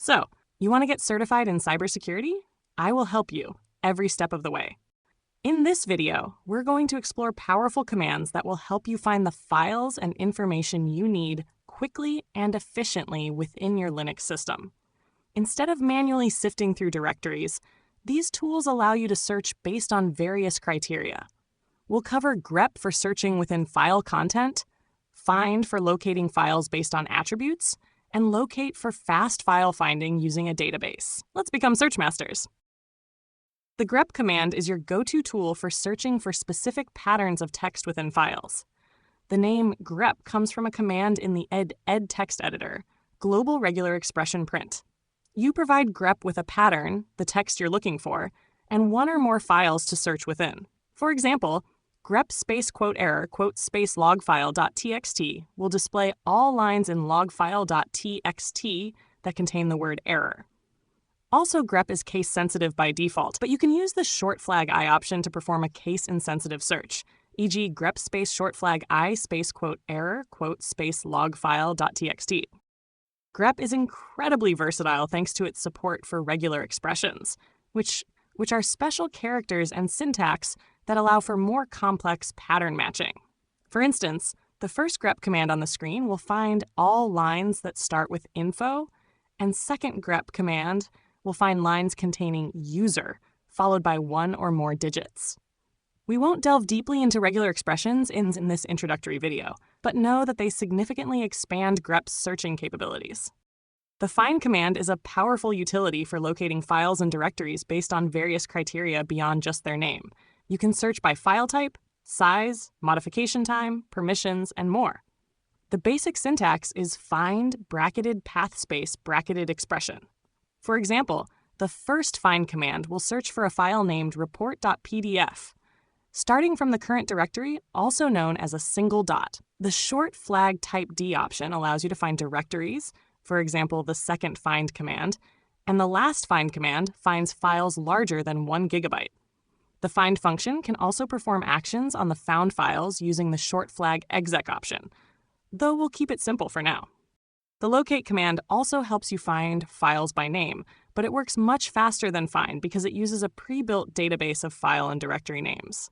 So, you want to get certified in cybersecurity? I will help you every step of the way. In this video, we're going to explore powerful commands that will help you find the files and information you need quickly and efficiently within your Linux system. Instead of manually sifting through directories, these tools allow you to search based on various criteria. We'll cover grep for searching within file content, find for locating files based on attributes, and locate for fast file finding using a database. Let's become search masters. The grep command is your go-to tool for searching for specific patterns of text within files. The name grep comes from a command in the ed text editor, Global Regular Expression Print. You provide grep with a pattern, the text you're looking for, and one or more files to search within. For example, grep space quote error quote space logfile.txt will display all lines in logfile.txt that contain the word error. Also, grep is case-sensitive by default, but you can use the short flag I option to perform a case-insensitive search, e.g. grep space short flag I space quote error quote space logfile.txt. Grep is incredibly versatile thanks to its support for regular expressions, which are special characters and syntax that allow for more complex pattern matching. For instance, the first grep command on the screen will find all lines that start with info, and second grep command will find lines containing user, followed by one or more digits. We won't delve deeply into regular expressions in this introductory video, but know that they significantly expand grep's searching capabilities. The find command is a powerful utility for locating files and directories based on various criteria beyond just their name. You can search by file type, size, modification time, permissions, and more. The basic syntax is find bracketed path space bracketed expression. For example, the first find command will search for a file named report.pdf, starting from the current directory, also known as a single dot. The short flag type D option allows you to find directories, for example, the second find command, and the last find command finds files larger than 1 gigabyte. The find function can also perform actions on the found files using the short flag exec option, though we'll keep it simple for now. The locate command also helps you find files by name, but it works much faster than find because it uses a pre-built database of file and directory names.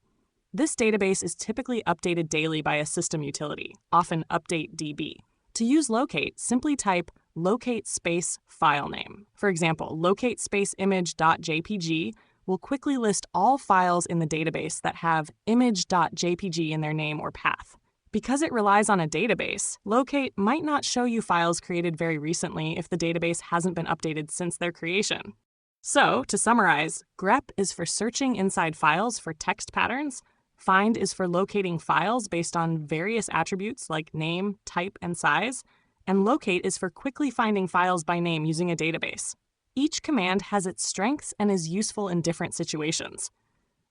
This database is typically updated daily by a system utility, often updatedb. To use locate, simply type locate space file name. For example, locate space image.jpg will quickly list all files in the database that have image.jpg in their name or path. Because it relies on a database, locate might not show you files created very recently if the database hasn't been updated since their creation. So, to summarize, grep is for searching inside files for text patterns, find is for locating files based on various attributes like name, type, and size, and locate is for quickly finding files by name using a database. Each command has its strengths and is useful in different situations.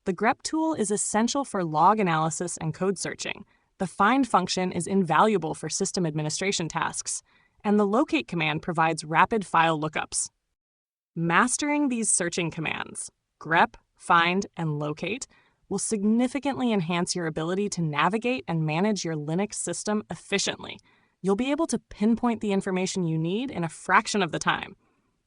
The grep tool is essential for log analysis and code searching. The find function is invaluable for system administration tasks, and the locate command provides rapid file lookups. Mastering these searching commands, grep, find, and locate, will significantly enhance your ability to navigate and manage your Linux system efficiently. You'll be able to pinpoint the information you need in a fraction of the time.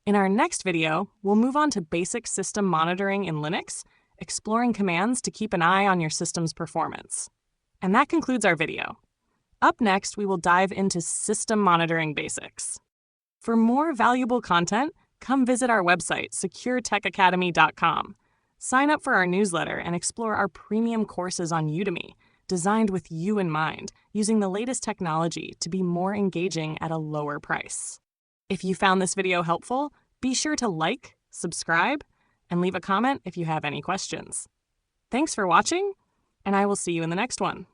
In our next video, we'll move on to basic system monitoring in Linux, exploring commands to keep an eye on your system's performance. And that concludes our video. Up next, we will dive into system monitoring basics. For more valuable content, come visit our website, securetechacademy.com. Sign up for our newsletter and explore our premium courses on Udemy, designed with you in mind, using the latest technology to be more engaging at a lower price. If you found this video helpful, be sure to like, subscribe, and leave a comment if you have any questions. Thanks for watching, and I will see you in the next one.